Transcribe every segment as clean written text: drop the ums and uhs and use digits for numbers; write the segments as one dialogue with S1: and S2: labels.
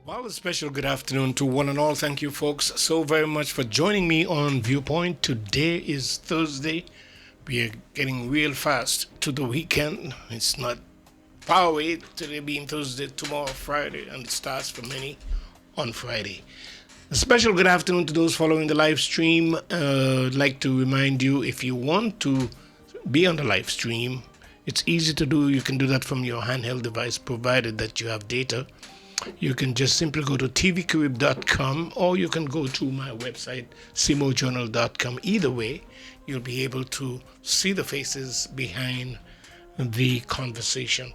S1: Well, a special good afternoon to one and all. Thank you, folks, so very much for joining me on Viewpoint. Today is Thursday. We are getting real fast to the weekend. It's not far away, today being Thursday, tomorrow Friday, and it starts for many on Friday. A special good afternoon to those following the live stream. I'd like to remind you, if you want to be on the live stream, it's easy to do. You can do that from your handheld device, provided that you have data. You can just simply go to tvcarib.com, or you can go to my website, simojournal.com. Either way, you'll be able to see the faces behind the conversation.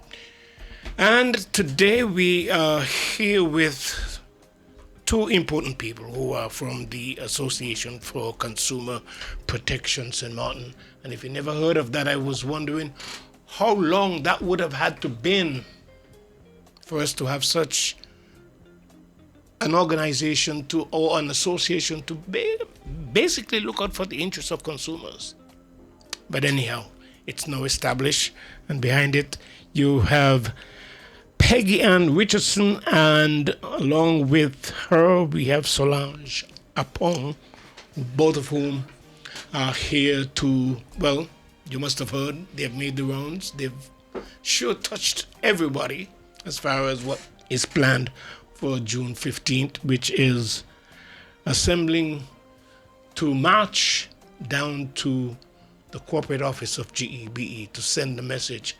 S1: And today we are here with two important people who are from the Association for Consumer Protection, St.Maarten. And if you never heard of that, I was wondering how long that would have had to been for us to have such an organization or an association to basically look out for the interests of consumers. But anyhow, it's now established, and behind it you have Peggy and Richardson, and along with her we have Solange Apon, both of whom are here to, well, you must have heard, they've made the rounds. They've sure touched everybody as far as what is planned for June 15th, which is assembling to march down to the corporate office of GEBE to send the message.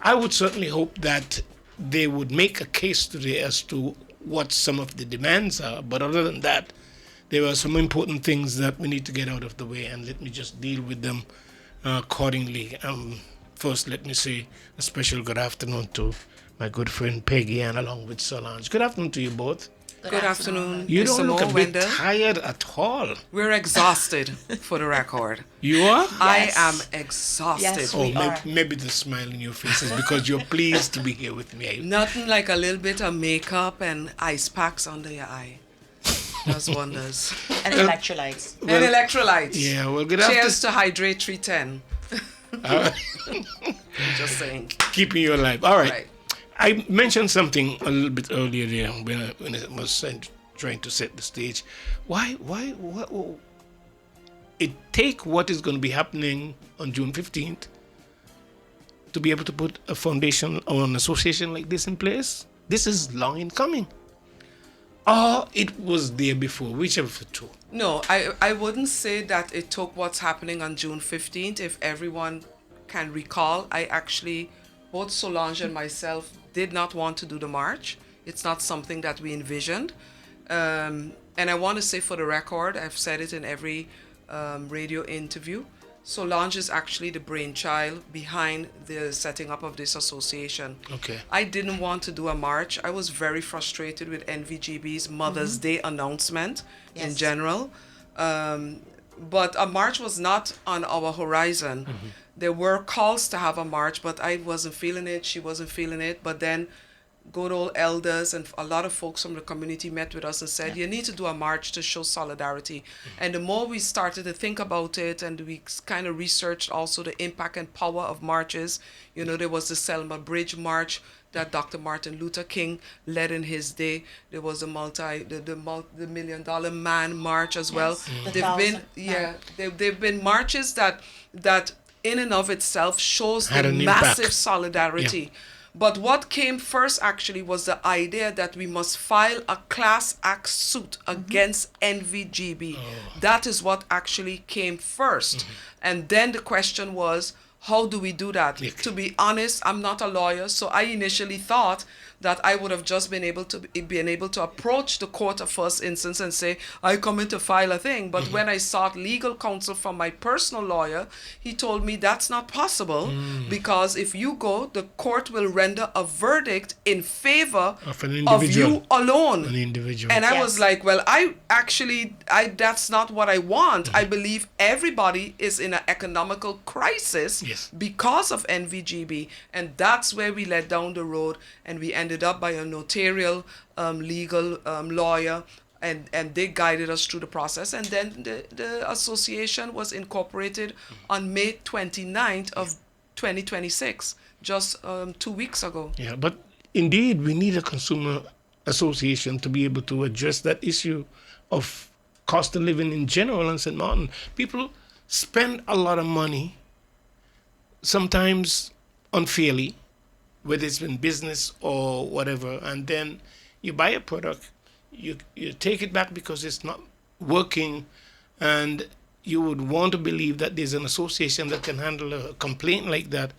S1: I would certainly hope that they would make a case today as to what some of the demands are, but other than that, there are some important things that we need to get out of the way, and let me just deal with them accordingly. First, let me say a special good afternoon to my good friend Peggy, and along with Solange. Good afternoon to you both.
S2: Good afternoon.
S1: You don't look a bit
S2: Wendell.
S1: tired at all.
S2: We're exhausted, for the record.
S1: You are?
S2: I am exhausted.
S3: Yes,
S1: Oh,
S3: we are.
S1: maybe the smile in your face is because you're pleased to be here with me.
S2: Nothing like a little bit of makeup and ice packs under your eye. Does wonders.
S3: And electrolytes.
S2: And electrolytes.
S1: Yeah, well, good
S2: Cheers to Hydrate 310.
S1: afternoon.
S2: Just saying.
S1: Keeping you alive. All right.
S2: Right.
S1: I mentioned something a little bit earlier there when I was trying to set the stage. Why it take what is going to be happening on June 15th to be able to put a foundation or an association like this in place? This is long in coming. Or it was there before, whichever of the two.
S2: No, I wouldn't say that it took what's happening on June 15th. If everyone can recall, I actually, both Solange and myself, did not want to do the march. It's not something that we envisioned. And I want to say for the record, I've said it in every radio interview, Solange is actually the brainchild behind the setting up of this association.
S1: Okay.
S2: I didn't want to do a march. I was very frustrated with NVGB's Mother's Day announcement in
S3: Yes.
S2: general. But a march was not on our horizon. There were calls to have a march, but I wasn't feeling it. She wasn't feeling it. But then good old elders and a lot of folks from the community met with us and said, you need to do a march to show solidarity. And the more we started to think about it, and we kind of researched also the impact and power of marches. You know, there was the Selma Bridge March that Dr. Martin Luther King led in his day. There was the $1 million man march as well.
S3: The
S2: They've been
S3: 1,000
S2: they've been marches that in and of itself shows
S1: Had
S2: the
S1: an
S2: massive
S1: impact.
S2: solidarity. But what came first actually was the idea that we must file a class act suit against NVGB. That is what actually came first. And then the question was, how do we do that?
S1: Yeah.
S2: To be honest, I'm not a lawyer, so I initially thought that I would have just been able to approach the court of first instance and say, I come in to file a thing. But when I sought legal counsel from my personal lawyer, he told me that's not possible because if you go, the court will render a verdict in favor
S1: Of an
S2: of
S1: individual.
S2: you alone.
S1: An individual.
S2: And I
S3: Yes.
S2: was like, well, I that's not what I want. I believe everybody is in an economical crisis
S1: Yes.
S2: because of NVGB. And that's where we led down the road, and we ended up by a notarial legal lawyer, and they guided us through the process. And then the association was incorporated on May 29th of 2026, just 2 weeks ago.
S1: Yeah, but indeed, we need a consumer association to be able to address that issue of cost of living in general in St. Maarten. People spend a lot of money, sometimes unfairly, whether it's in business or whatever, and then you buy a product, you take it back because it's not working, and you would want to believe that there's an association that can handle a complaint like that.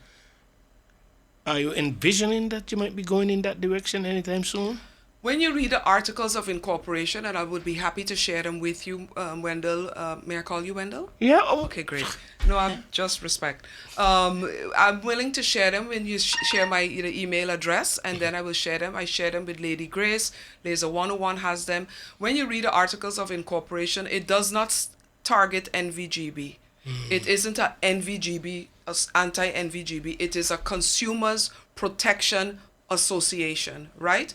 S1: Are you envisioning that you might be going in that direction anytime soon?
S2: When you read the articles of incorporation, and I would be happy to share them with you, Wendell. May I call you Wendell?
S1: Yeah. Oh.
S2: Okay, great. No, I'm just respect. I'm willing to share them when you share my email address, and then I will share them. I share them with Lady Grace. Laser 101 has them. When you read the articles of incorporation, it does not target NVGB. It isn't an NVGB, anti-NVGB. It is a Consumers Protection Association, right?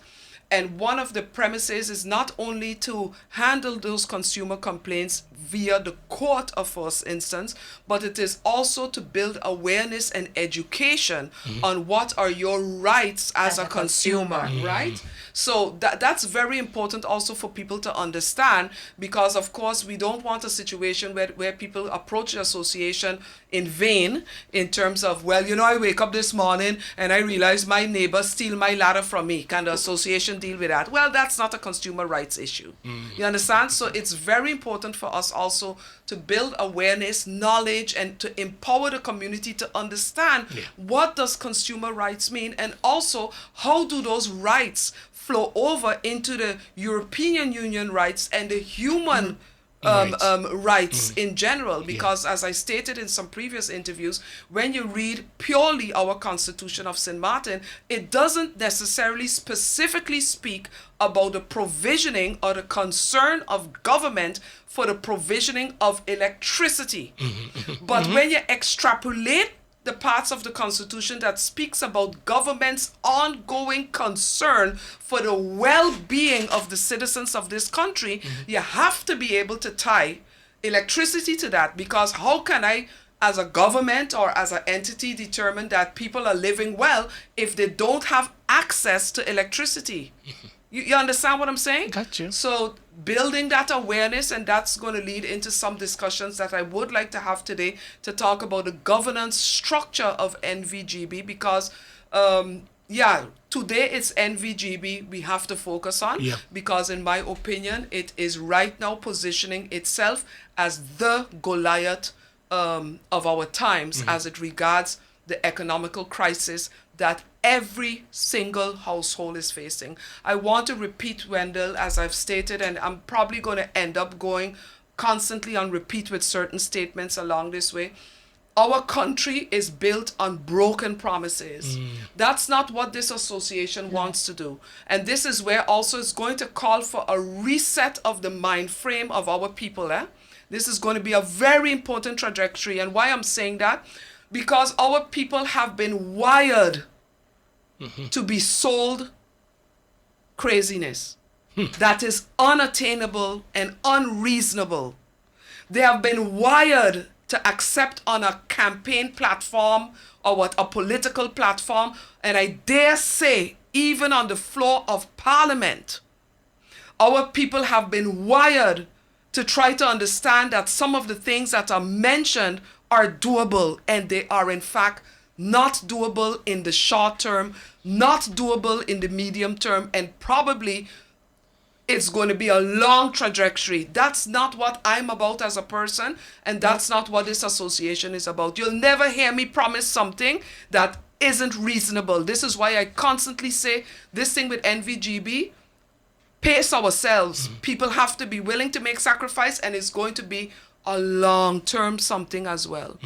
S2: And one of the premises is not only to handle those consumer complaints via the court of first instance, but it is also to build awareness and education on what are your rights as a consumer, right? So that's very important also for people to understand, because of course we don't want a situation where people approach the association in vain in terms of, well, I wake up this morning and I realize my neighbor steal my ladder from me. Can the association deal with that? Well, that's not a consumer rights issue. You understand? So it's very important for us also to build awareness, knowledge, and to empower the community to understand what does consumer rights mean, and also how do those rights flow over into the European Union rights and the human rights in general, because as I stated in some previous interviews, when you read purely our Constitution of St. Maarten, it doesn't necessarily specifically speak about the provisioning or the concern of government for the provisioning of electricity. But when you extrapolate the parts of the Constitution that speaks about government's ongoing concern for the well-being of the citizens of this country, you have to be able to tie electricity to that, because how can I, as a government or as an entity, determine that people are living well if they don't have access to electricity? You understand what I'm saying?
S1: Gotcha.
S2: So building that awareness, and that's going to lead into some discussions that I would like to have today to talk about the governance structure of NVGB, because today it's NVGB we have to focus on, because in my opinion it is right now positioning itself as the Goliath of our times as it regards the economical crisis that every single household is facing. I want to repeat, Wendell, as I've stated, and I'm probably going to end up going constantly on repeat with certain statements along this way. Our country is built on broken promises. That's not what this association wants to do. And this is where also it's going to call for a reset of the mind frame of our people. This is going to be a very important trajectory. And why I'm saying that? Because our people have been wired to be sold craziness that is unattainable and unreasonable. They have been wired to accept on a campaign platform or a political platform, and I dare say even on the floor of Parliament, our people have been wired to try to understand that some of the things that are mentioned are doable, and they are in fact not doable in the short term, not doable in the medium term, and probably it's going to be a long trajectory. That's not what I'm about as a person, and that's not what this association is about. You'll never hear me promise something that isn't reasonable. This is why I constantly say this thing with NVGB, pace ourselves. People have to be willing to make sacrifice, and it's going to be a long-term something as well.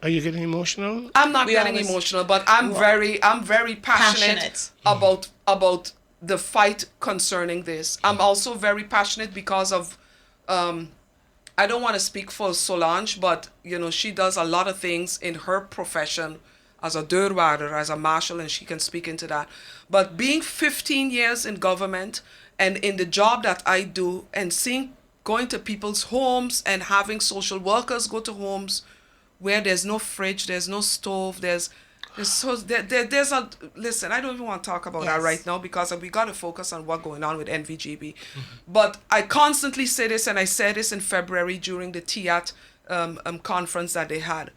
S1: Are you getting emotional?
S2: I'm not getting emotional, but I'm very passionate about the fight concerning this. I'm also very passionate because of I don't want to speak for Solange, but she does a lot of things in her profession as a deurwaarder, as a marshal, and she can speak into that. But being 15 years in government and in the job that I do, and going to people's homes and having social workers go to homes where there's no fridge, there's no stove, there's There's a listen. I don't even want to talk about that
S3: Yes.
S2: right now because we got to focus on what's going on with NVGB. But I constantly say this, and I said this in February during the TIAT conference that they had.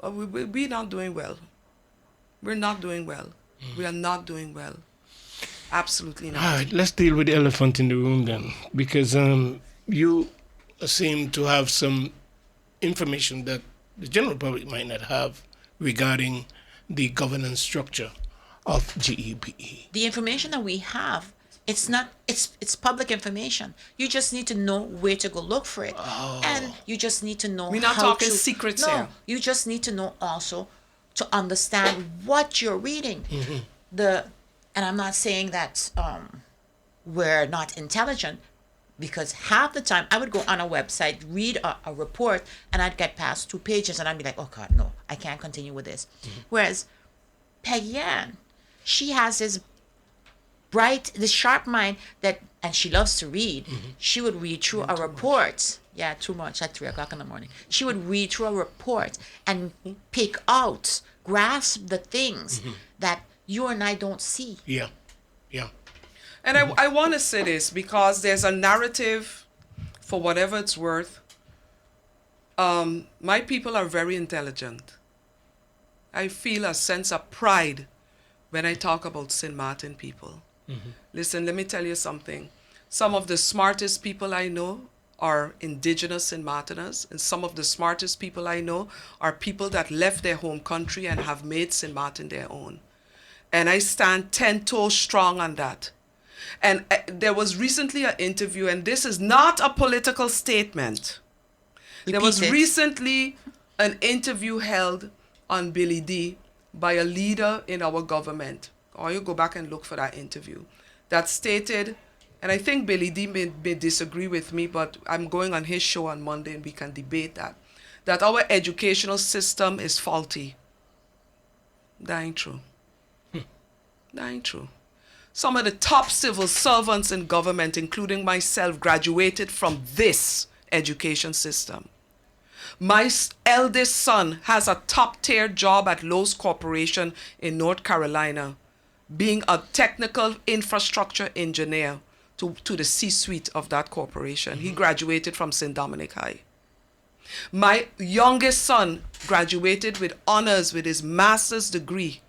S2: We're not doing well. We're not doing well. We are not doing well. Absolutely
S1: All
S2: not.
S1: right, let's deal with the elephant in the room then, because you seem to have some information that the general public might not have regarding the governance structure of GEPE.
S3: The information that we have, it's public information. You just need to know where to go look for it. And you just need to know
S2: We're not
S3: how
S2: talking
S3: to,
S2: secrets
S3: no,
S2: here.
S3: you just need to know also to understand what you're reading. And I'm not saying that we're not intelligent, because half the time I would go on a website, read a report, and I'd get past 2 pages and I'd be like, oh God, no, I can't continue with this. Whereas Peggy Ann, she has this sharp mind and she loves to read. She would read through a report. Yeah, too much at 3 o'clock in the morning. She would read through a report and pick out, grasp the things that you and I don't see.
S1: Yeah.
S2: And I want to say this because there's a narrative, for whatever it's worth. My people are very intelligent. I feel a sense of pride when I talk about St.Maarten people. Listen, let me tell you something. Some of the smartest people I know are indigenous St.Maarteners, and some of the smartest people I know are people that left their home country and have made St.Maarten their own. And I stand 10 toes strong on that. And there was recently an interview, and this is not a political statement. There was
S3: Repeat it.
S2: recently an interview held on Billy D by a leader in our government. Or you go back and look for that interview. That stated, and I think Billy D may disagree with me, but I'm going on his show on Monday and we can debate that our educational system is faulty. That ain't true. That ain't true. Some of the top civil servants in government, including myself, graduated from this education system. My eldest son has a top-tier job at Lowe's Corporation in North Carolina, being a technical infrastructure engineer to the C-suite of that corporation. He graduated from St. Dominic High. My youngest son graduated with honors with his master's degree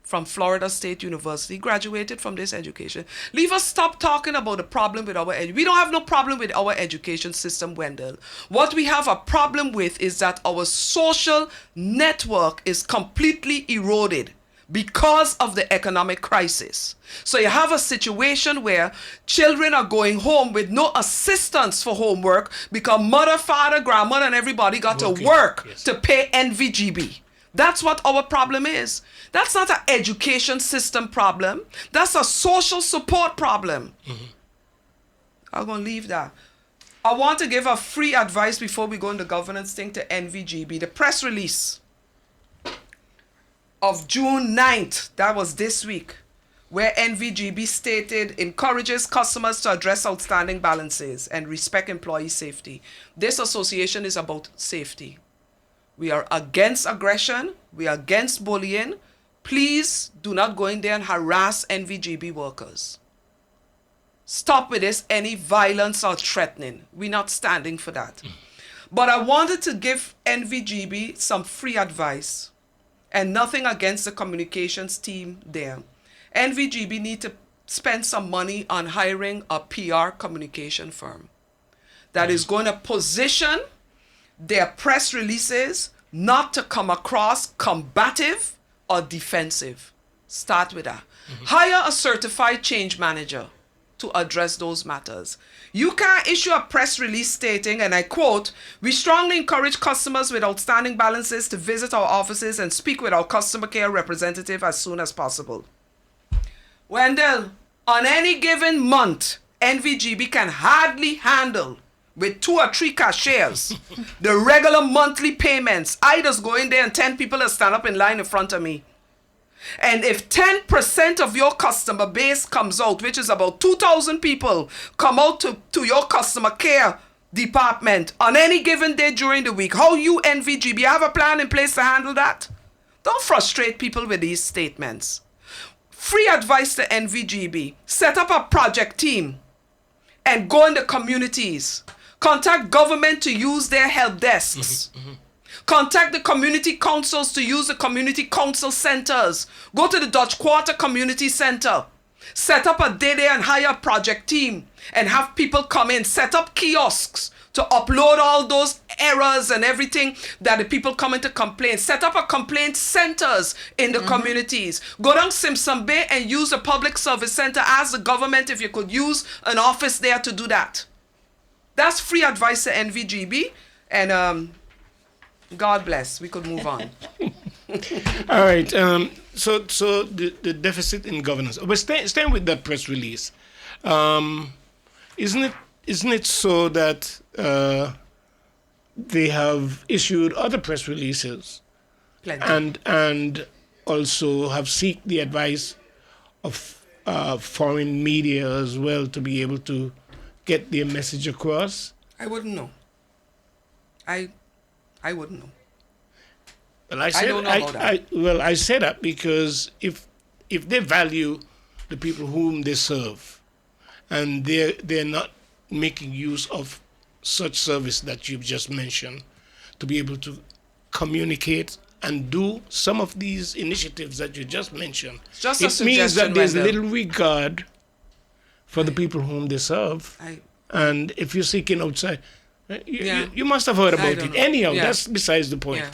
S2: from Florida State University. He graduated from this education. Leave us stop talking about the problem with our education. We don't have no problem with our education system, Wendell. What we have a problem with is that our social network is completely eroded because of the economic crisis. So you have a situation where children are going home with no assistance for homework because mother, father, grandmother, and everybody got to work to pay NVGB. That's what our problem is. That's not an education system problem. That's a social support problem. I'm going to leave that. I want to give a free advice before we go into governance thing to NVGB. The press release of June 9th, that was this week, where NVGB stated encourages customers to address outstanding balances and respect employee safety. This association is about safety. We are against aggression. We are against bullying. Please do not go in there and harass NVGB workers. Stop with this, any violence or threatening. We're not standing for that. But I wanted to give NVGB some free advice and nothing against the communications team there. NVGB need to spend some money on hiring a PR communication firm that is going to position their press releases not to come across combative or defensive. Start with that. Hire a certified change manager to address those matters. You can't issue a press release stating, and I quote, "We strongly encourage customers with outstanding balances to visit our offices and speak with our customer care representative as soon as possible." Wendell, on any given month, NVGB can hardly handle with 2 or 3 cashiers the regular monthly payments. I just go in there and 10 people will stand up in line in front of me. And if 10% of your customer base comes out, which is about 2,000 people, come out to your customer care department on any given day during the week, how you NVGB have a plan in place to handle that? Don't frustrate people with these statements. Free advice to NVGB. Set up a project team and go in the communities. Contact government to use their help desks. Contact the community councils to use the community council centers. Go to the Dutch Quarter Community Center. Set up a day there and hire a project team and have people come in. Set up kiosks to upload all those errors and everything that the people come in to complain. Set up a complaint centers in the communities. Go down Simpson Bay and use a public service center. Ask the government if you could use an office there to do that. That's free advice to NVGB. And God bless. We could move on.
S1: All right. So the deficit in governance. But staying with that press release, isn't it so that they have issued other press releases,
S2: Plenty.
S1: and also have sought the advice of foreign media as well to be able to get their message across?
S2: I wouldn't know. I wouldn't know.
S1: Well, I
S2: don't know about that.
S1: I say that because if they value the people whom they serve, and they're not making use of such service that you've just mentioned to be able to communicate and do some of these initiatives that you just mentioned,
S2: Just
S1: it
S2: a
S1: means that
S2: suggestion,
S1: there's
S2: Wendell.
S1: little regard for the people whom they serve. And if you're seeking outside, you must have heard about
S2: don't
S1: it.
S2: know.
S1: Anyhow,
S2: Yeah.
S1: that's besides the point.
S2: Yeah.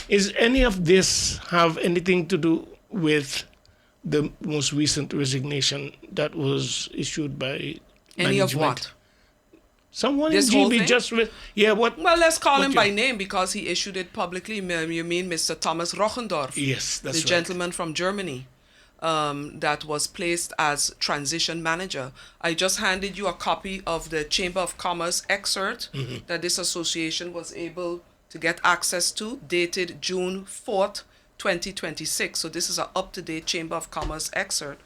S1: Is any of this have anything to do with the most recent resignation that was issued by
S2: Any of
S1: management?
S2: what?
S1: Someone
S2: This
S1: in
S2: whole
S1: GB
S2: thing?
S1: just what?
S2: Well, let's call
S1: what
S2: him
S1: you-
S2: by name because he issued it publicly. You mean Mr. Thomas Rochendorf?
S1: Yes, that's
S2: the
S1: right.
S2: gentleman from Germany that was placed as transition manager. I just handed you a copy of the Chamber of Commerce excerpt that this association was able to get access to, dated June 4th, 2026. So this is an up-to-date Chamber of Commerce excerpt.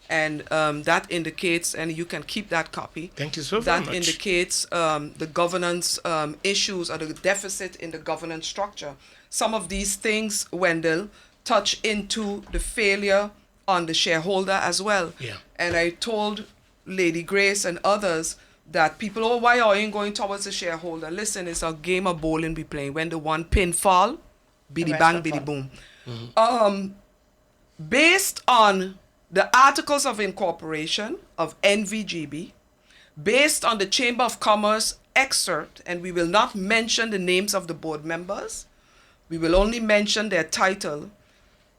S2: And that indicates, and you can keep that copy.
S1: Thank you so very
S2: That
S1: much.
S2: indicates the governance issues or the deficit in the governance structure. Some of these things, Wendell, touch into the failure on the shareholder as well.
S1: Yeah.
S2: And I told Lady Grace and others that people, oh, why are you going towards the shareholder? Listen, it's a game of bowling we playing. When the one pin fall, biddy
S3: rest
S2: bang,
S3: will
S2: biddy
S3: fall.
S2: boom. Based on the Articles of Incorporation of NVGB, based on the Chamber of Commerce excerpt, and we will not mention the names of the board members, we will only mention their title,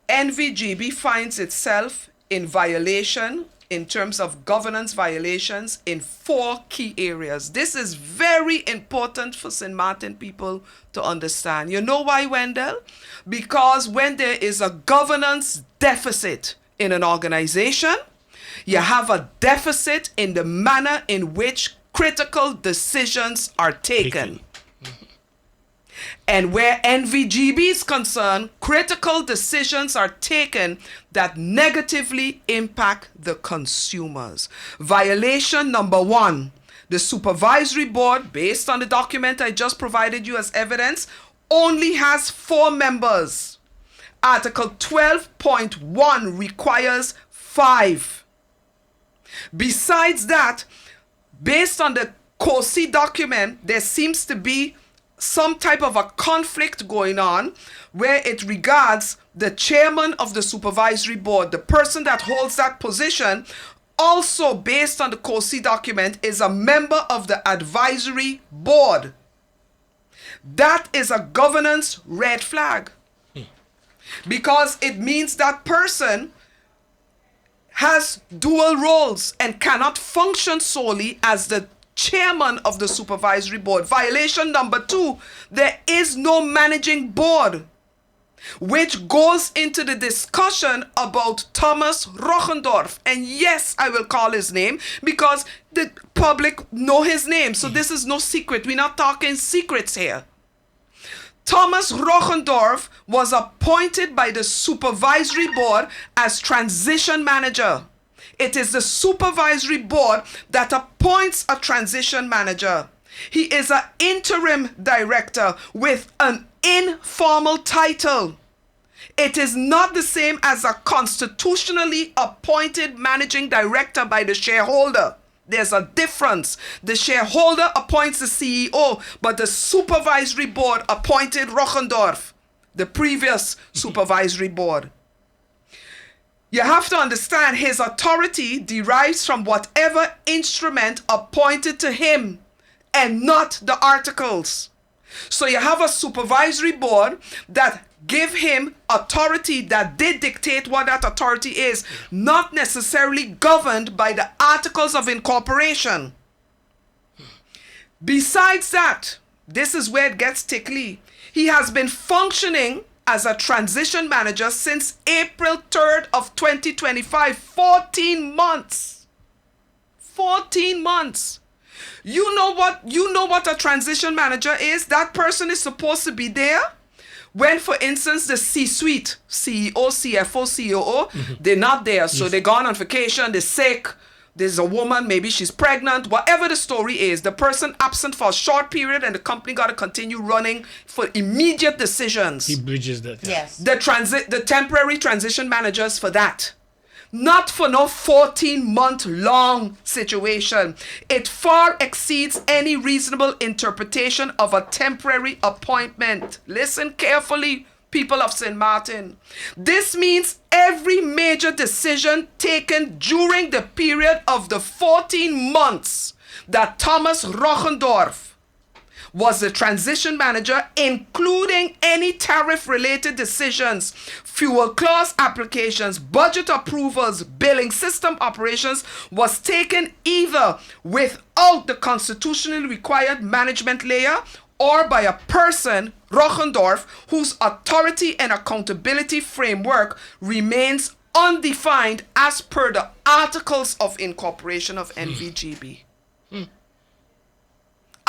S2: NVGB finds itself in violation in terms of governance violations in 4 key areas. This is very important for St.Maarten people to understand. You know why, Wendell? Because when there is a governance deficit in an organization, you have a deficit in the manner in which critical decisions are taken. And where NVGB is concerned, critical decisions are taken that negatively impact the consumers. Violation number 1, the supervisory board, based on the document I just provided you as evidence, only has 4 members. Article 12.1 requires 5. Besides that, based on the COSI document, there seems to be some type of a conflict going on where it regards the chairman of the supervisory board, the person that holds that position, also based on the COSI document, is a member of the advisory board. That is a governance red flag. Because it means that person has dual roles and cannot function solely as the chairman of the supervisory board. Violation number 2, there is no managing board, which goes into the discussion about Thomas Rochendorf. And yes, I will call his name because the public know his name. So this is no secret. We're not talking secrets here. Thomas Rochendorf was appointed by the supervisory board as transition manager. It is the supervisory board that appoints a transition manager. He is an interim director with an informal title. It is not the same as a constitutionally appointed managing director by the shareholder. There's a difference. The shareholder appoints the CEO, but the supervisory board appointed Rochendorf, the previous supervisory board. You have to understand his authority derives from whatever instrument appointed to him and not the articles. So you have a supervisory board that give him authority that they dictate what that authority is, not necessarily governed by the articles of incorporation. Besides that, this is where it gets tickly. He has been functioning as a transition manager since April 3rd of 2025, 14 months. 14 months. You know what a transition manager is? That person is supposed to be there when, for instance, the C-suite, CEO, CFO, COO, they're not there. So they're gone on vacation, they're sick, there's a woman, maybe she's pregnant, whatever the story is, the person absent for a short period and the company got to continue running for immediate decisions.
S1: He bridges that.
S3: Yes.
S2: The temporary transition managers for that. Not for no 14-month long situation. It far exceeds any reasonable interpretation of a temporary appointment. Listen carefully, people of St.Maarten. This means every major decision taken during the period of the 14 months that Thomas Rochendorf was the transition manager, including any tariff-related decisions, fuel clause applications, budget approvals, billing system operations, was taken either without the constitutionally required management layer or by a person, Rochendorf, whose authority and accountability framework remains undefined as per the Articles of Incorporation of NVGB.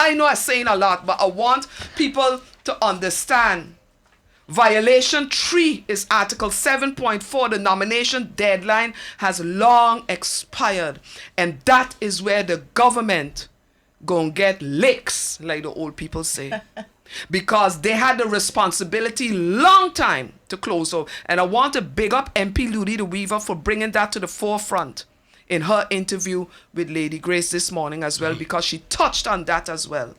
S2: I know I'm saying a lot, but I want people to understand. Violation 3 is Article 7.4. The nomination deadline has long expired. And that is where the government gonna get licks, like the old people say. Because they had the responsibility long time to close out. And I want to big up MP Ludi the Weaver for bringing that to the forefront in her interview with Lady Grace this morning as well, because she touched on that as well.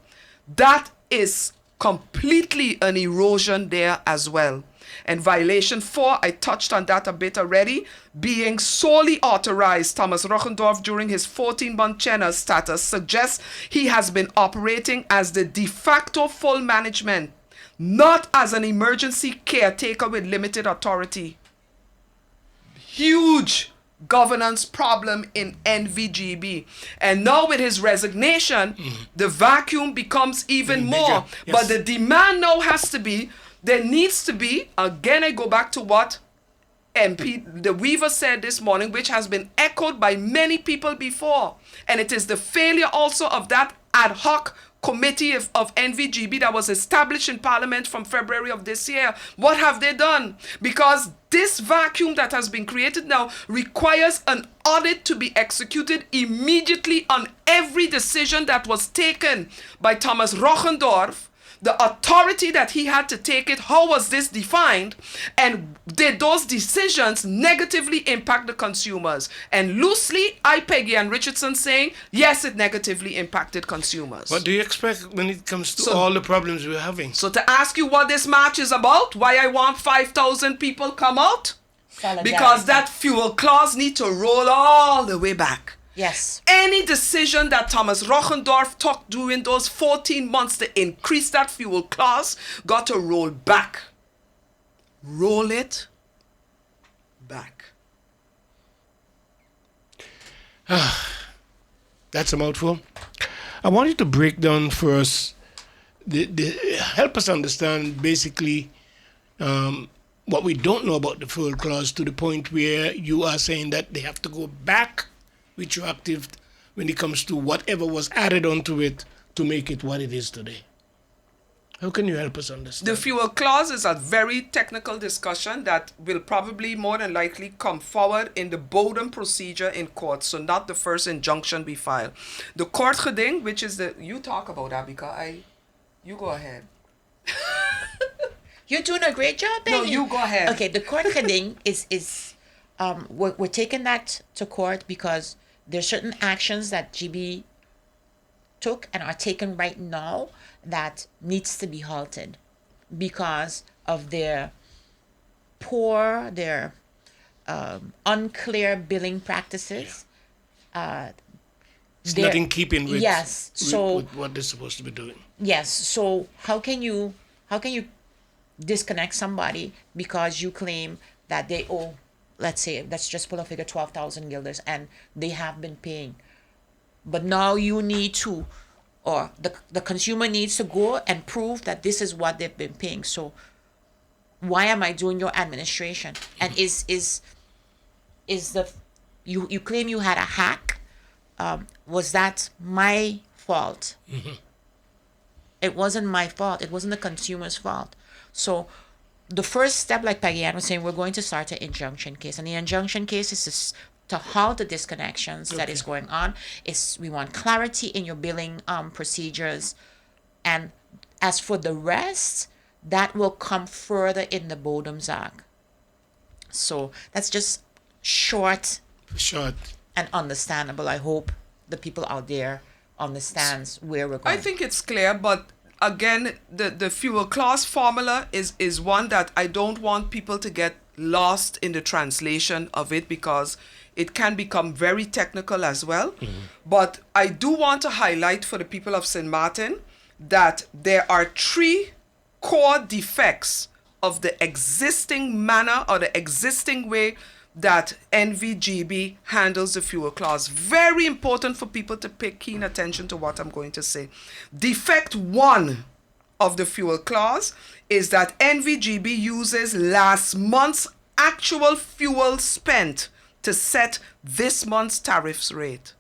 S2: That is completely an erosion there as well. And violation 4, I touched on that a bit already, being solely authorized, Thomas Rochendorf during his 14-month tenure status suggests he has been operating as the de facto full management, not as an emergency caretaker with limited authority. Huge governance problem in NVGB. And now with his resignation, the vacuum becomes even more.
S1: Yes.
S2: But the demand now has to be, there needs to be, again I go back to what MP the Weaver said this morning, which has been echoed by many people before. And it is the failure also of that ad hoc committee of NVGB that was established in Parliament from February of this year. What have they done? Because this vacuum that has been created now requires an audit to be executed immediately on every decision that was taken by Thomas Rochendorf, the authority that he had to take it, how was this defined, and did those decisions negatively impact the consumers? And loosely, Peggy and Richardson saying, yes, it negatively impacted consumers.
S1: What do you expect when it comes to all the problems we're having?
S2: So to ask you what this march is about, why I want 5,000 people come out?
S3: Solidarity.
S2: Because that fuel clause need to roll all the way back.
S3: Yes.
S2: Any decision that Thomas Rochendorf took during those 14 months to increase that fuel clause got to roll back. Roll it back.
S1: That's a mouthful. I want you to break down for us, help us understand basically what we don't know about the fuel clause, to the point where you are saying that they have to go back retroactive when it comes to whatever was added onto it to make it what it is today. How can you help us understand?
S2: The fuel clause is a very technical discussion that will probably more than likely come forward in the bodem procedure in court, so not the first injunction we file. The court geding, which is you talk about that because you go ahead.
S3: You're doing a great job,
S2: No,
S3: Peggy.
S2: you go ahead.
S3: Okay, the court heading is we're taking that to court because there's certain actions that GB took and are taken right now that needs to be halted because of their unclear billing practices.
S1: It's not in keeping with,
S3: yes, so
S1: with what they're supposed to be doing.
S3: yes, so how can you disconnect somebody because you claim that they owe, let's say, let's just pull a figure, 12,000 guilders, and they have been paying, but now you need to, or the consumer needs to go and prove that this is what they've been paying. So why am I doing your administration? And is the you claim you had a hack? Was that my fault? It wasn't my fault. It wasn't the consumer's fault. So the first step, like Peggy Ann was saying, we're going to start an injunction case. And the injunction case is to halt the disconnections that is going on. We want clarity in your billing procedures. And as for the rest, that will come further in the Bodoms Act. So that's just short and understandable. I hope the people out there understands where we're going.
S2: I think it's clear, but again, the fuel clause formula is one that I don't want people to get lost in the translation of it because it can become very technical as well. But I do want to highlight for the people of St.Maarten that there are 3 core defects of the existing manner or the existing way that NVGB handles the fuel clause. Very important for people to pay keen attention to what I'm going to say. Defect 1 of the fuel clause is that NVGB uses last month's actual fuel spent to set this month's tariffs rate.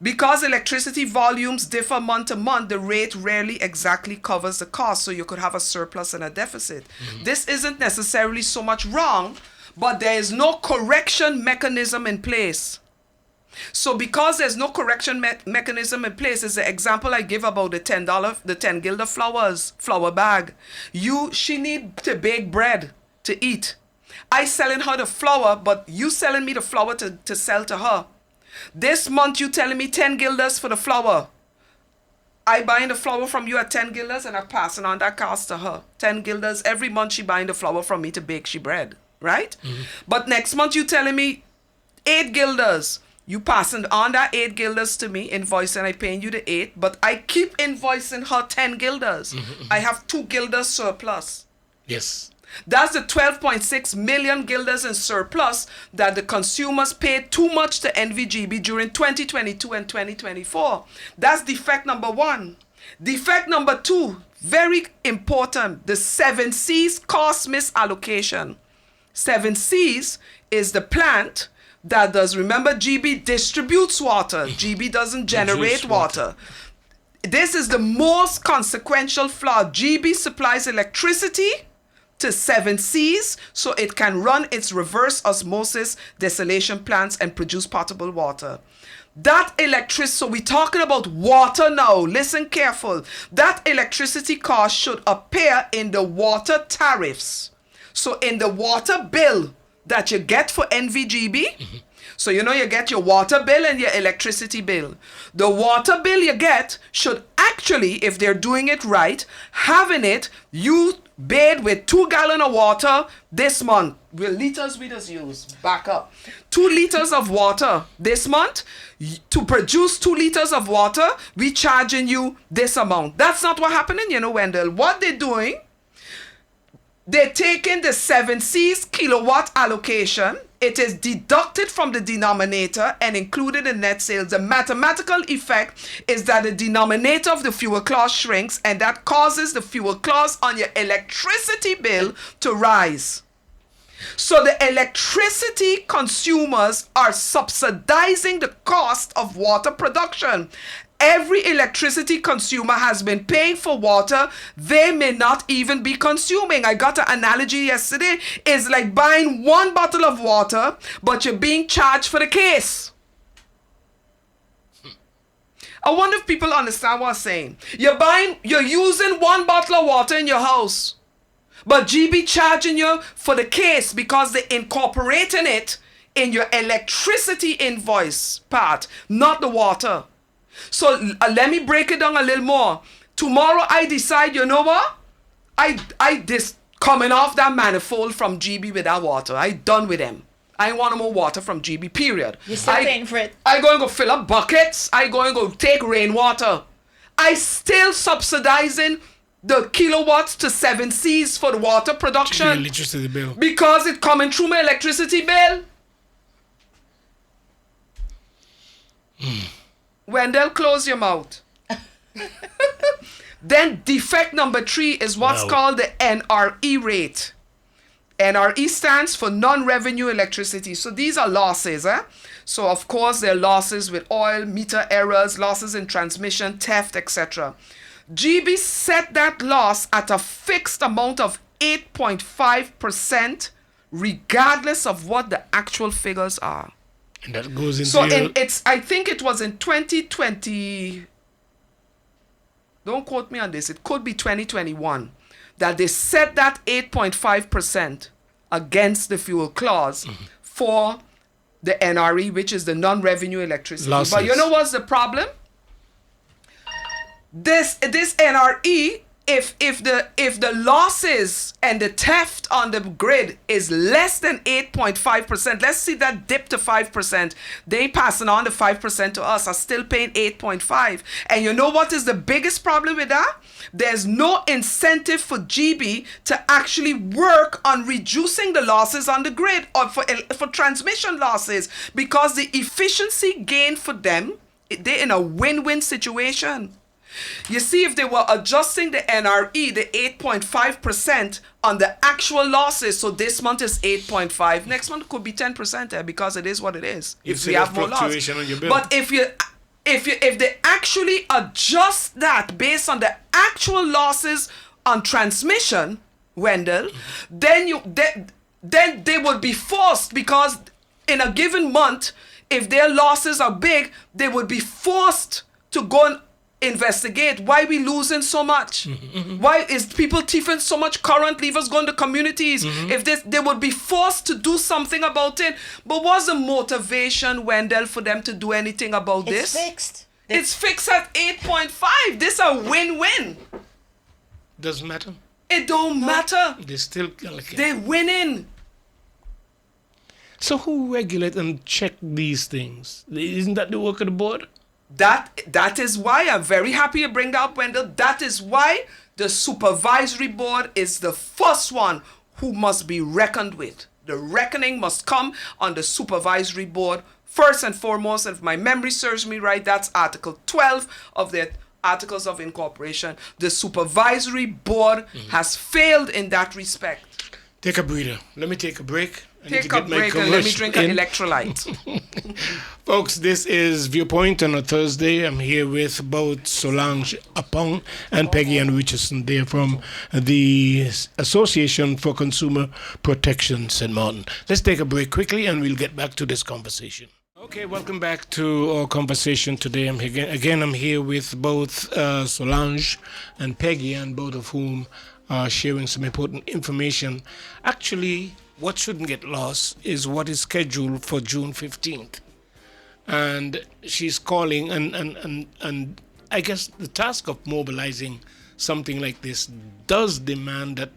S2: Because electricity volumes differ month to month, the rate rarely exactly covers the cost, so you could have a surplus and a deficit. This isn't necessarily so much wrong, but there is no correction mechanism in place. So because there's no correction mechanism in place, is the example I give about the $10, the 10 guilder flour bag. She need to bake bread to eat. I selling her the flour, but you selling me the flour to sell to her. This month you telling me 10 guilders for the flour. I buying the flour from you at 10 guilders and I'm passing on that cost to her. 10 guilders every month she buying the flour from me to bake she bread, right? But next month you telling me 8 guilders. You passing on that 8 guilders to me, invoicing, I paying you the 8, but I keep invoicing her 10 guilders. I have 2 guilders surplus.
S1: Yes.
S2: That's the 12.6 million guilders in surplus that the consumers paid too much to NVGB during 2022 and 2024. That's defect number 1. Defect number 2, very important, the 7 C's cost misallocation. 7 C's is the plant that does, remember, GB distributes water. GB doesn't generate water. This is the most consequential flaw. GB supplies electricity to 7 C's so it can run its reverse osmosis desalination plants and produce potable water. That electricity, so we're talking about water now. Listen careful. That electricity cost should appear in the water tariffs. So in the water bill that you get for NVGB, so you get your water bill and your electricity bill. The water bill you get should actually, if they're doing it right, having it, you bathe with 2 gallons of water this month. With liters we just use. Back up. 2 liters of water this month. To produce 2 liters of water, we charging you this amount. That's not what happening, Wendell. What they're doing, they're taking the 7 C's kilowatt allocation. It is deducted from the denominator and included in net sales. The mathematical effect is that the denominator of the fuel clause shrinks, and that causes the fuel clause on your electricity bill to rise. So the electricity consumers are subsidizing the cost of water production. Every electricity consumer has been paying for water they may not even be consuming. I got an analogy yesterday. It's like buying 1 bottle of water, but you're being charged for the case. I wonder if people understand what I'm saying. You're using one bottle of water in your house, but GB charging you for the case because they're incorporating it in your electricity invoice part, not the water. So let me break it down a little more. Tomorrow I decide, you know what? I this coming off that manifold from GB with that water. I done with them. I want no more water from GB, period.
S3: You're still paying for it.
S2: I going to go fill up buckets. I going to go take rainwater. I still subsidizing the kilowatts to 7 Cs for the water production.
S1: The electricity bill.
S2: Because it coming through my electricity bill. Wendell, close your mouth. Then defect number 3 is what's called the NRE rate. NRE stands for non-revenue electricity. So these are losses. So of course there are losses with oil, meter errors, losses in transmission, theft, etc. GB set that loss at a fixed amount of 8.5% regardless of what the actual figures are.
S1: And that goes into
S2: I think it was in 2020, don't quote me on this, it could be 2021, that they set that 8.5% against the fuel clause for the NRE, which is the non-revenue electricity.
S1: Losses.
S2: But you know what's the problem? This NRE, if the losses and the theft on the grid is less than 8.5%, let's see that dip to 5%. They passing on the 5% to us, are still paying 8.5. And you know what is the biggest problem with that? There's no incentive for GB to actually work on reducing the losses on the grid or for transmission losses, because the efficiency gain for them, they're in a win-win situation. You see, if they were adjusting the NRE, the 8.5% on the actual losses, so this month is 8.5, next month could be 10% there, because it is what it is. If we have more loss. But if they actually adjust that based on the actual losses on transmission, Wendell, then they would be forced, because in a given month, if their losses are big, they would be forced to go and investigate why we losing so much. Why is people thieving so much current, levers going to communities? If they would be forced to do something about it. But what's the motivation, Wendell, for them to do anything about this?
S3: It's fixed.
S2: It's fixed at 8.5. This is a win-win.
S1: Doesn't matter.
S2: It don't matter.
S1: They still
S2: They're winning.
S1: So who regulate and check these things? Isn't that the work of the board?
S2: That is why I'm very happy you bring that up, Wendell. That is why the supervisory board is the first one who must be reckoned with. The reckoning must come on the supervisory board first and foremost. And if my memory serves me right, that's Article 12 of the Articles of Incorporation. The supervisory board has failed in that respect.
S1: Take a breather. Let me take a break.
S2: Take a break and let me drink an electrolyte.
S1: Folks, this is Viewpoint on a Thursday. I'm here with both Solange, Apon, and Peggy and Richardson. They're from the Association for Consumer Protection, St.Maarten. Let's take a break quickly and we'll get back to this conversation. Okay, welcome back to our conversation today. I'm here with both Solange and Peggy, and both of whom are sharing some important information. Actually, what shouldn't get lost is what is scheduled for June 15th. And she's calling, and I guess the task of mobilizing something like this does demand that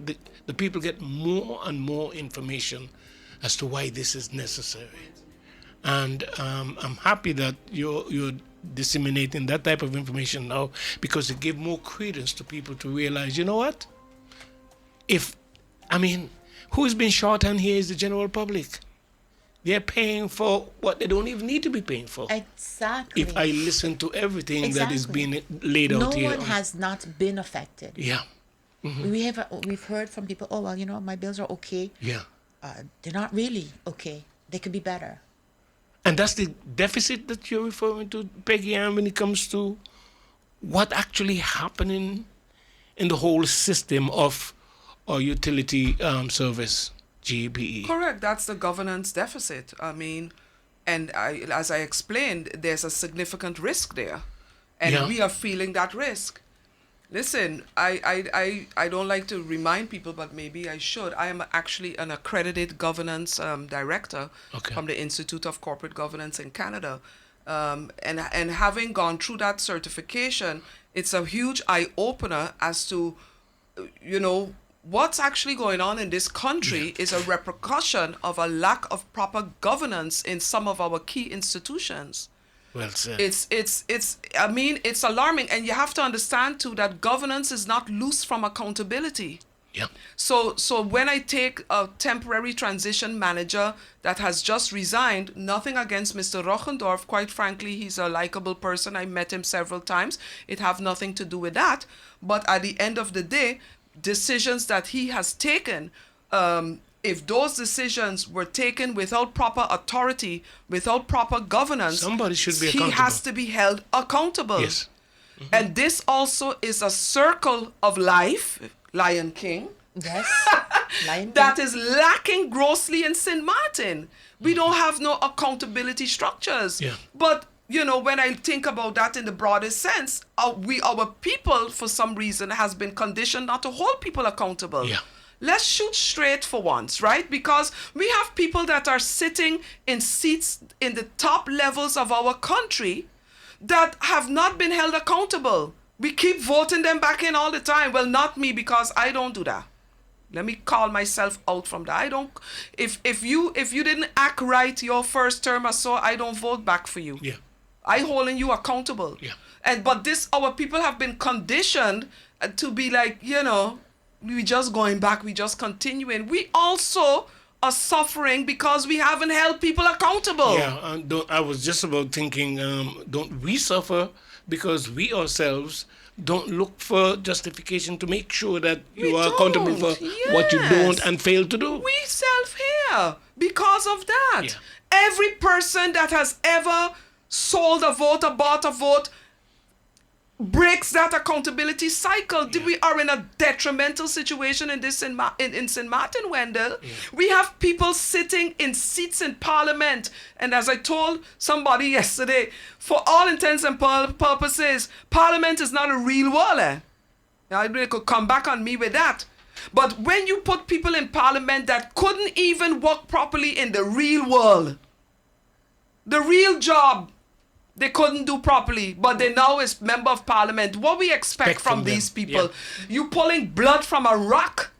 S1: the people get more and more information as to why this is necessary. And I'm happy that you're disseminating that type of information now, because it gives more credence to people to realize, you know what? Who's been shorthand here is the general public. They're paying for what they don't even need to be paying for.
S3: Exactly.
S1: If I listen to everything that is being laid out here.
S3: No one has not been affected.
S1: Yeah.
S3: We've heard from people, oh, well, my bills are okay.
S1: Yeah.
S3: They're not really okay. They could be better.
S1: And that's the deficit that you're referring to, Peggy, Ann, when it comes to what actually happening in the whole system of our utility service, GBE.
S2: Correct. That's the governance deficit. As I explained, there's a significant risk there. and
S1: Yeah.
S2: we are feeling that risk. Listen, I don't like to remind people, but maybe I should. I am actually an accredited governance director
S1: Okay.
S2: from the Institute of Corporate Governance in Canada. And having gone through that certification, it's a huge eye-opener as to, what's actually going on in this country is a repercussion of a lack of proper governance in some of our key institutions.
S1: Well said.
S2: It's alarming, and you have to understand too that governance is not loose from accountability.
S1: Yeah.
S2: So when I take a temporary transition manager that has just resigned, nothing against Mr. Rochendorf, quite frankly, he's a likable person. I met him several times. It have nothing to do with that. But at the end of the day, decisions that he has taken, if those decisions were taken without proper authority, without proper governance,
S1: Somebody should be accountable.
S2: he has to be held accountable.
S1: Yes.
S2: And this also is a circle of life, Lion King,
S3: Yes. Lion
S2: that
S3: King.
S2: is lacking grossly in St.Maarten. We don't have no accountability structures.
S1: Yeah.
S2: But, when I think about that in the broadest sense, our people, for some reason, has been conditioned not to hold people accountable.
S1: Yeah.
S2: Let's shoot straight for once, right? Because we have people that are sitting in seats in the top levels of our country that have not been held accountable. We keep voting them back in all the time. Well, not me, because I don't do that. Let me call myself out from that. I don't. If you didn't act right your first term or so, I don't vote back for you.
S1: Yeah.
S2: I holding you accountable.
S1: Yeah.
S2: But our people have been conditioned to be like, we just going back, we just continuing. We also are suffering because we haven't held people accountable.
S1: Yeah, I was just about thinking, don't we suffer because we ourselves don't look for justification to make sure that you are accountable for what you don't and fail to do?
S2: We self-hear because of that.
S1: Yeah.
S2: Every person that has ever sold a vote or bought a vote breaks that accountability cycle.
S1: Yeah.
S2: We are in a detrimental situation in this in St.Maarten, Wendell.
S1: Yeah.
S2: We have people sitting in seats in Parliament, and as I told somebody yesterday, for all intents and purposes, Parliament is not a real world. Now, they could come back on me with that. But when you put people in Parliament that couldn't even work properly in the real world, the real job, they couldn't do properly, but they now is member of Parliament. What we expect from
S1: them.
S2: these people?
S1: Yeah.
S2: You pulling blood from a rock?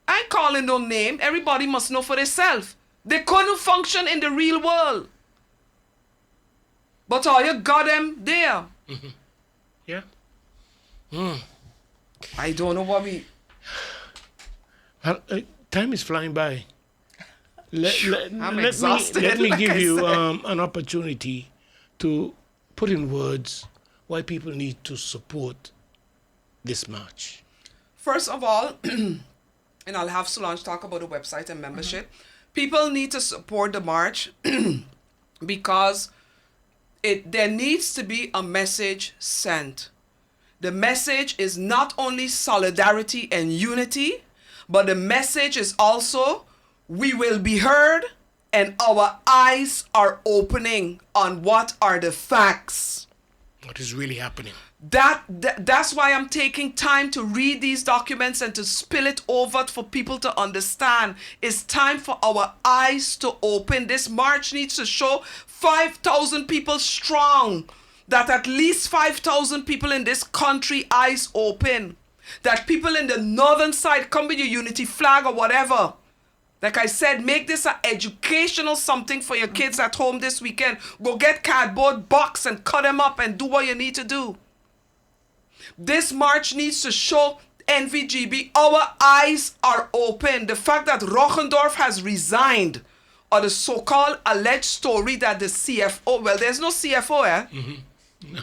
S2: I ain't calling no name. Everybody must know for themselves. They couldn't function in the real world. But all you got them there.
S1: Yeah.
S2: I don't know what we...
S1: Well, time is flying by.
S2: I'm exhausted,
S1: Let me
S2: like
S1: give
S2: I
S1: you
S2: said.
S1: an opportunity to put in words why people need to support this march.
S2: First of all, and I'll have Solange talk about the website and membership. People need to support the march because there needs to be a message sent. The message is not only solidarity and unity, but the message is also we will be heard and our eyes are opening on what are the facts.
S1: What is really happening?
S2: That's why I'm taking time to read these documents and to spill it over for people to understand. It's time for our eyes to open. This march needs to show 5,000 people strong. That at least 5,000 people in this country eyes open. That people in the northern side come with your unity flag or whatever. Like I said, make this an educational something for your kids at home this weekend. Go get cardboard box and cut them up and do what you need to do. This march needs to show NVGB our eyes are open. The fact that Rochendorf has resigned, or the so-called alleged story that the CFO, well, there's no CFO,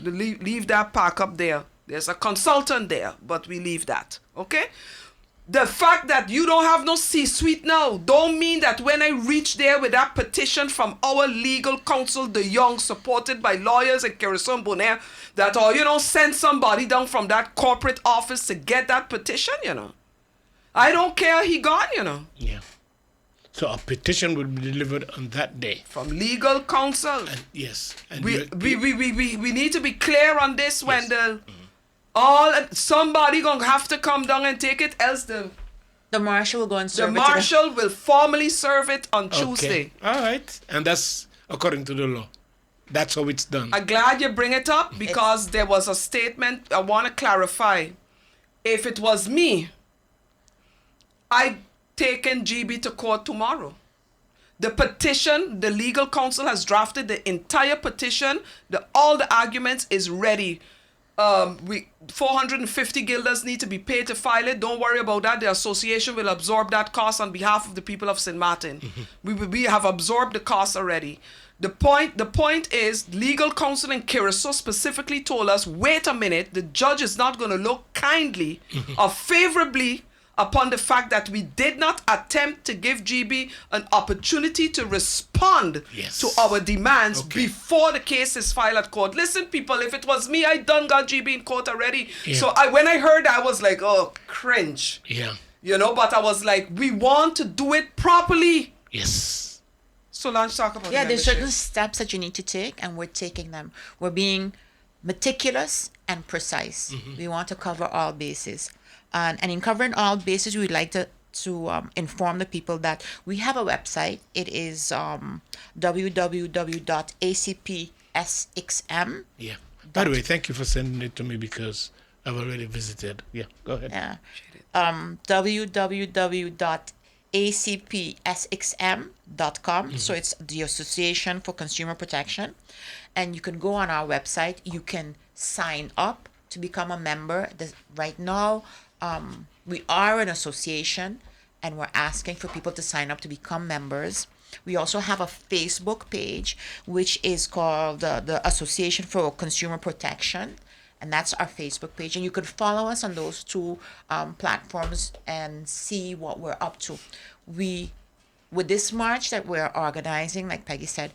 S2: Leave that pack up there. There's a consultant there, but we leave that, okay? The fact that you don't have no C-suite now don't mean that when I reach there with that petition from our legal counsel, De Young, supported by lawyers and Kerrison Bonaire, that, send somebody down from that corporate office to get that petition, I don't care, he gone,
S1: Yeah. So a petition will be delivered on that day.
S2: From legal counsel.
S1: And yes. And
S2: We need to be clear on this when
S1: Yes.
S2: the somebody gonna have to come down and take it, else the
S3: marshal will go and
S2: the
S3: serve
S2: marshal will formally serve it on Tuesday.
S1: All right. And that's according to the law. That's how it's done.
S2: I'm glad you bring it up because there was a statement I want to clarify. If it was me, I taken GB to court tomorrow. The petition, the legal counsel has drafted the entire petition. All the arguments is ready. 450 guilders need to be paid to file it. Don't worry about that. The association will absorb that cost on behalf of the people of St.Maarten. We have absorbed the cost already. The point is, legal counsel in Curacao specifically told us, wait a minute, the judge is not going to look kindly or favorably upon the fact that we did not attempt to give GB an opportunity to respond to our demands before the case is filed at court. Listen, people, if it was me, I done got GB in court already.
S1: Yeah.
S2: So when I heard that, I was like, oh, cringe.
S1: Yeah.
S2: You know, but I was like, we want to do it properly.
S1: Yes.
S2: Solange, talk about
S3: there's
S2: membership.
S3: certain steps that you need to take, and we're taking them. We're being meticulous and precise. We want to cover all bases. And in covering all bases, we'd like to inform the people that we have a website. It is www.acpsxm.
S1: Yeah. By the way, thank you for sending it to me because I've already visited. Yeah, go ahead.
S3: Yeah. www.acpsxm.com. So it's the Association for Consumer Protection. And you can go on our website. You can sign up to become a member. Right now, we are an association and we're asking for people to sign up to become members. We also have a Facebook page, which is called the Association for Consumer Protection. And that's our Facebook page. And you can follow us on those two platforms and see what we're up to. With this march that we're organizing, like Peggy said,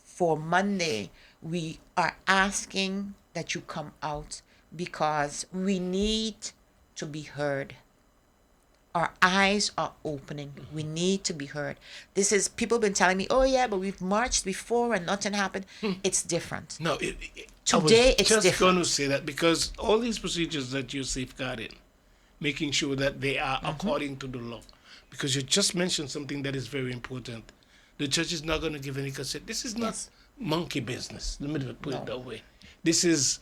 S3: for Monday, we are asking that you come out because we need to be heard. Our eyes are opening. We need to be heard. People have been telling me, oh yeah, but we've marched before and nothing happened. It's different.
S1: No,
S3: Today it's
S1: just
S3: different.
S1: going to say that because all these procedures that you're safeguarding, making sure that they are according to the law. Because you just mentioned something that is very important. The judge is not going to give any consent. This is not monkey business. Let me put it that way. This is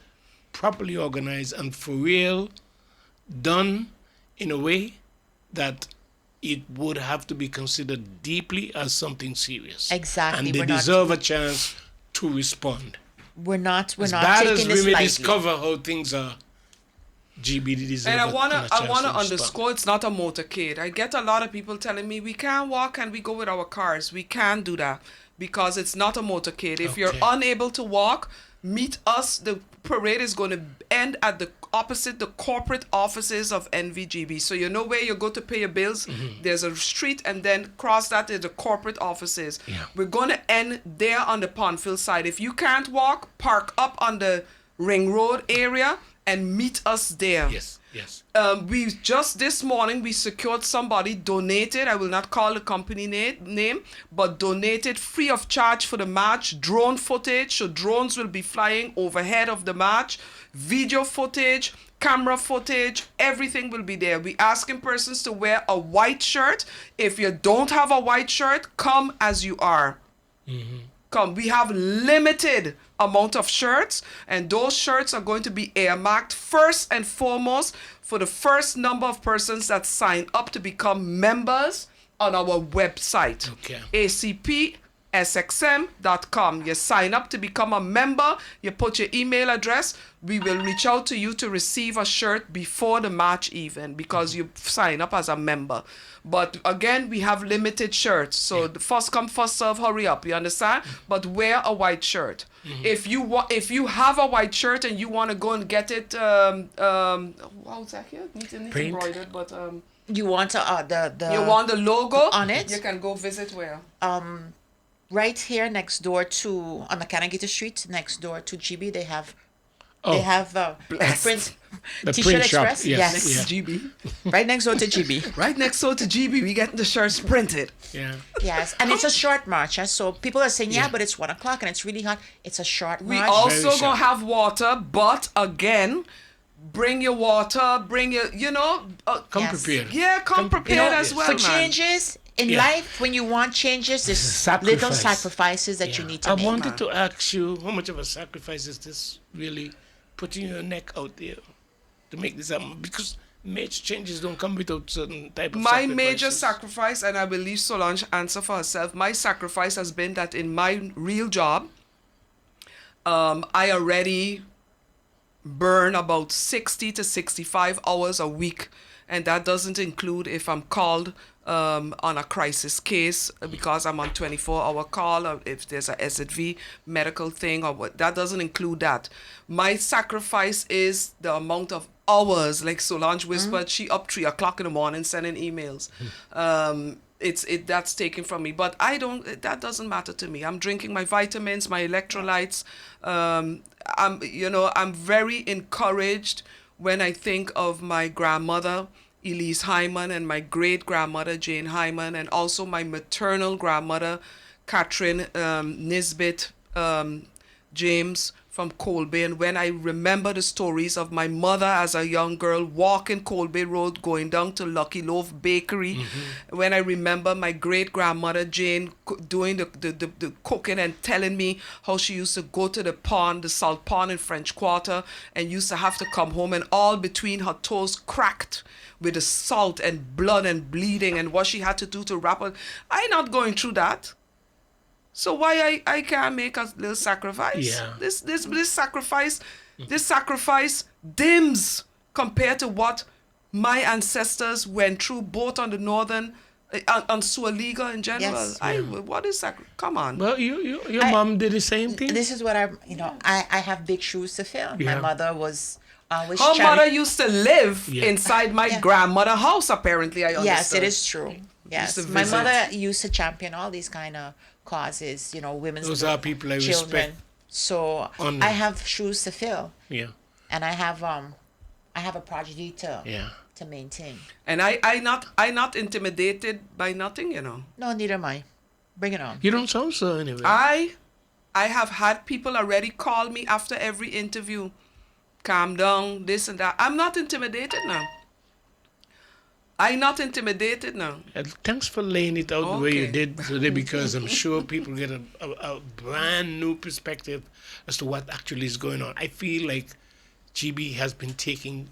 S1: properly organized and for real, done in a way that it would have to be considered deeply as something serious.
S3: Exactly.
S1: And they deserve a chance to respond.
S3: We're not
S1: As
S3: taking
S1: bad as
S3: this
S1: we may
S3: lightly.
S1: discover how things are, GBD deserve
S2: And I wanna
S1: a chance to respond.
S2: underscore it's not a motorcade. I get a lot of people telling me we can't walk and we go with our cars. We can't do that because it's not a motorcade. If you're
S1: Okay.
S2: unable to walk, meet us. The parade is going to end at the opposite the corporate offices of NVGB. So you know where you go to pay your bills. There's a street, and then cross that is the corporate offices.
S1: Yeah.
S2: We're going to end there on the Pondfield side. If you can't walk, park up on the Ring Road area and meet us there.
S1: Yes, yes.
S2: We just this morning we secured somebody donated. I will not call the company name, but donated free of charge for the march drone footage. So drones will be flying overhead of the march, video footage, camera footage, everything will be there. We asking persons to wear a white shirt. If you don't have a white shirt, come as you are. Come, we have limited amount of shirts, and those shirts are going to be earmarked first and foremost for the first number of persons that sign up to become members on our website.
S1: Okay.
S2: acpsxm.com. You sign up to become a member, you put your email address, we will reach out to you to receive a shirt before the march even because you sign up as a member. But again, we have limited shirts, so the first come first serve, hurry up, you understand? But wear a white shirt. If you have a white shirt and you want to go and get it how's that here? Needs
S1: Print?
S2: embroidered, but
S3: You want the
S2: you want the logo
S3: on it?
S2: You can go visit where?
S3: Right here next door to on the Canagita Street, next door to GB, they have They
S1: Oh.
S3: have
S2: Blessed.
S3: print
S1: The
S3: T-shirt
S1: print shop,
S3: express.
S1: yes,
S3: Yes,
S1: yeah.
S2: GB.
S3: right next door to GB.
S2: Right next door to GB, we getting the shirts printed.
S1: Yeah.
S3: Yes, and it's a short march. So people are saying, yeah,
S1: Yeah.
S3: but it's 1 o'clock and it's really hot. It's a short
S2: We
S3: march.
S2: also
S1: Very
S2: gonna
S1: sharp.
S2: have water, but again, bring your water, bring your,
S1: Come
S3: Yes.
S1: prepared.
S2: yeah, come prepared as well,
S3: For
S2: man.
S3: changes in
S1: Yeah.
S3: life, when you want changes, there's little
S1: Sacrifice.
S3: sacrifices that you
S1: Yeah.
S3: need to
S1: I
S3: make.
S1: wanted to ask you, how much of a sacrifice is this really putting your neck out there to make this happen? Because major changes don't come without certain type of
S2: My major
S1: sacrifices.
S2: sacrifice, and I will leave Solange answer for herself. My sacrifice has been that in my real job, I already burn about 60 to 65 hours a week, and that doesn't include if I'm called on a crisis case because I'm on 24-hour call, or if there's a SZV medical thing or what. That doesn't include that. My sacrifice is the amount of hours, like Solange whispered, she up 3 o'clock in the morning sending emails. That's taken from me, but that doesn't matter to me. I'm drinking my vitamins, my electrolytes. I'm very encouraged when I think of my grandmother Elise Hyman and my great grandmother Jane Hyman, and also my maternal grandmother Catherine Nisbet James from Colby. And when I remember the stories of my mother as a young girl walking Colby Road going down to Lucky Loaf Bakery, when I remember my great grandmother Jane doing the cooking and telling me how she used to go to the pond, the salt pond in French Quarter, and used to have to come home and all between her toes cracked with the salt and blood and bleeding, and what she had to do to wrap her. I'm not going through that. So why I can't make a little sacrifice?
S1: Yeah.
S2: This sacrifice dims compared to what my ancestors went through, both on the northern, on Sualiga in general.
S3: Yes.
S2: What is sacrifice? Come on.
S1: Well, your mom did the same thing.
S3: This is what I have big shoes to fill.
S1: Yeah.
S3: My mother was always
S2: Her
S3: chatting-
S2: mother used to live
S1: Yeah.
S2: inside my
S3: Yeah.
S2: grandmother's house, apparently, I understood.
S3: Yes, it is true. Yes,
S2: to
S3: my
S2: visit.
S3: mother used to champion all these kind of causes, women's
S1: Those are people I
S3: children.
S1: respect.
S3: So
S1: Honor.
S3: I have shoes to fill,
S1: Yeah.
S3: and I have a prodigy to
S1: Yeah.
S3: maintain.
S2: And I not intimidated by nothing,
S3: No, neither am I. Bring it on.
S1: You don't sound so anyway.
S2: I have had people already call me after every interview. Calm down, this and that. I'm not intimidated now. I'm not intimidated now.
S1: Thanks for laying it out the way you
S2: Okay.
S1: did today, because I'm sure people get a brand new perspective as to what actually is going on. I feel like GB has been taking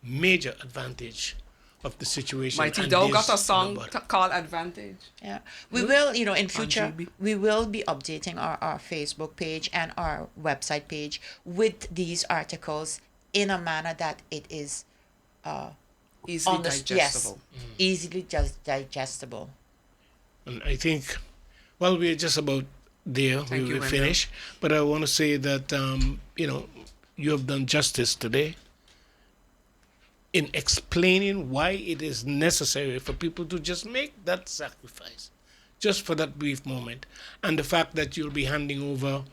S1: major advantage of the situation.
S2: Mighty
S1: and
S2: Dow
S1: there's
S2: got a song
S1: nobody.
S2: called Advantage.
S3: Yeah, we will. In future,
S2: GB.
S3: we will be updating our Facebook page and our website page with these articles in a manner that it is
S2: Easily digestible.
S3: easily just digestible.
S1: And I think, well, we're just about there.
S2: Thank
S1: We
S2: you,
S1: will
S2: Wendell.
S1: finish. But I want to say that, you have done justice today in explaining why it is necessary for people to just make that sacrifice, just for that brief moment. And the fact that you'll be handing over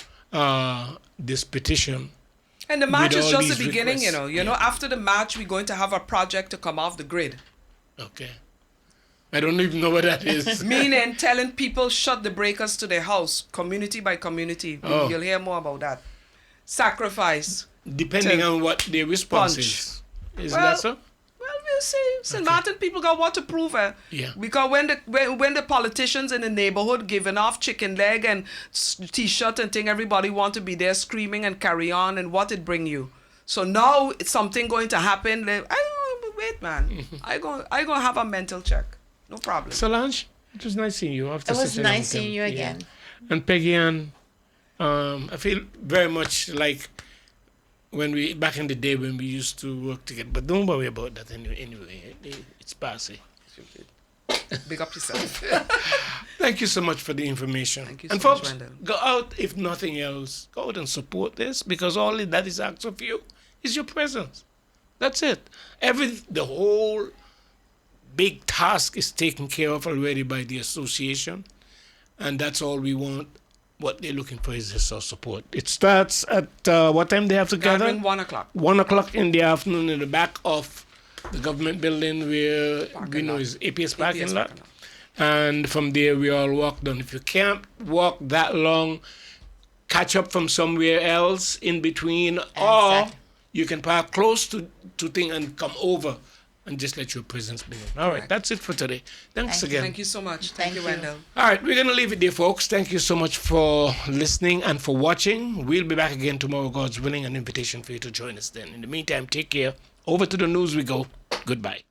S1: this petition.
S2: And the match
S1: With
S2: is
S1: all
S2: just the
S1: these
S2: beginning,
S1: requests.
S2: You know, after the match, we're going to have a project to come off the grid.
S1: Okay. I don't even know what that is.
S2: Meaning telling people shut the breakers to their house, community by community.
S1: Oh.
S2: You'll hear more about that. Sacrifice.
S1: Depending
S2: to
S1: on what their response
S2: punch.
S1: is.
S2: Well,
S1: That so?
S2: Well, we'll see. St.Maarten people got what to prove.
S1: Yeah.
S2: Because when the politicians in the neighborhood giving off chicken leg and t-shirt and thing, everybody want to be there screaming and carry on, and what it bring you. So now it's something going to happen. Wait, man. I gonna have a mental check. No problem.
S1: Solange, it was nice seeing you after
S3: It was
S1: such a long
S3: nice
S1: time.
S3: seeing you
S1: Yeah.
S3: again.
S1: And Peggy Ann, I feel very much like when we back in the day when we used to work together. But don't worry about that anyway. It's passé.
S2: Big up yourself.
S1: Thank you so much for the information.
S2: Thank you
S1: And
S2: so much,
S1: folks,
S2: Wendell.
S1: go out, if nothing else, go out and support this, because all that is asked of you is your presence. That's it. The whole big task is taken care of already by the association, and that's all we want what they're looking for is just our support. It starts at what time they have to gather?
S2: Gathering 1 o'clock.
S1: 1 o'clock in the afternoon in the back of the government building where we know is APS parking lot. And from there, we all walk down. If you can't walk that long, catch up from somewhere else in between, or you can park close to thing and come over and just let your presence be known. All right, that's it for today. Thanks again.
S2: Thank you so much. Thank you, Wendell.
S1: All right, we're going to leave it there, folks. Thank you so much for listening and for watching. We'll be back again tomorrow, God's willing, an invitation for you to join us then. In the meantime, take care. Over to the news we go. Goodbye.